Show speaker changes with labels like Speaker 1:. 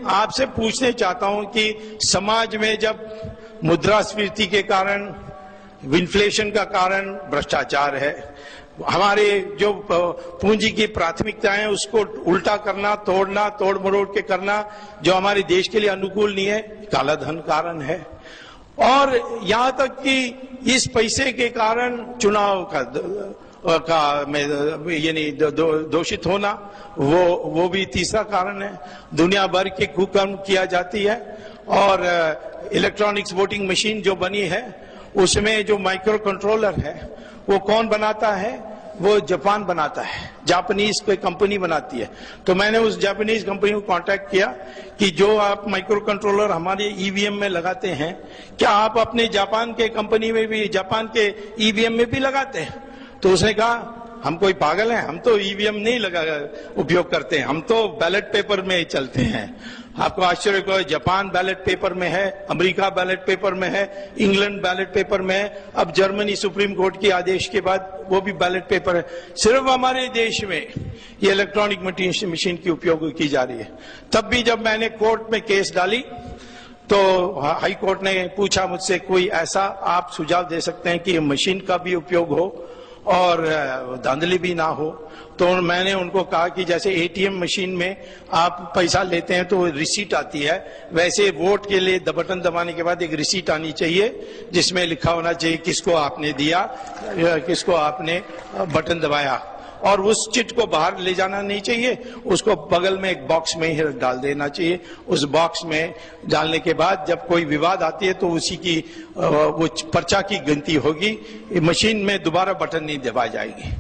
Speaker 1: आपसे पूछने चाहता हूं कि समाज में जब मुद्रास्फीति के कारण, इन्फ्लेशन का कारण भ्रष्टाचार है, हमारे जो पूंजी की प्राथमिकताएं उसको उल्टा करना, तोड़ना, तोड़ मरोड़ के करना, जो हमारे देश के लिए अनुकूल नहीं है, काला धन कारण है। और यहां तक कि इस पैसे के कारण चुनाव का यानी दोषित होना, वो भी तीसरा कारण है। दुनिया भर के कुकर्म किया जाती है। और इलेक्ट्रॉनिक्स वोटिंग मशीन जो बनी है उसमें जो माइक्रो कंट्रोलर है वो कौन बनाता है? वो जापान बनाता है, जापानीज कोई कंपनी बनाती है। तो मैंने उस जापानीज कंपनी को कांटेक्ट किया कि जो आप माइक्रो कंट्रोलर हमारे ईवीएम में लगाते हैं, क्या आप अपने जापान के कंपनी में भी, जापान के ईवीएम में भी लगाते हैं? तो उसने कहा हम कोई पागल हैं, हम तो ईवीएम नहीं उपयोग करते हैं, हम तो बैलेट पेपर में चलते हैं। आपको आश्चर्य हो, जापान बैलेट पेपर में है, अमेरिका बैलेट पेपर में है, इंग्लैंड बैलेट पेपर में है, अब जर्मनी सुप्रीम कोर्ट के आदेश के बाद वो भी बैलेट पेपर है। सिर्फ हमारे देश में ये इलेक्ट्रॉनिक मशीन की उपयोग की जा रही है। तब भी जब मैंने कोर्ट में केस डाली तो हाई कोर्ट ने पूछा मुझसे, कोई ऐसा आप सुझाव दे सकते हैं कि मशीन का भी उपयोग हो और धांधली भी ना हो? तो मैंने उनको कहा कि जैसे एटीएम मशीन में आप पैसा लेते हैं तो रिसीट आती है, वैसे वोट के लिए बटन दबाने के बाद एक रिसीट आनी चाहिए जिसमें लिखा होना चाहिए किसको आपने दिया, किसको आपने बटन दबाया। और उस चिट को बाहर ले जाना नहीं चाहिए, उसको बगल में एक बॉक्स में ही डाल देना चाहिए। उस बॉक्स में डालने के बाद जब कोई विवाद आती है तो उसी की वो पर्चा की गिनती होगी, मशीन में दोबारा बटन नहीं दबाई जाएगी।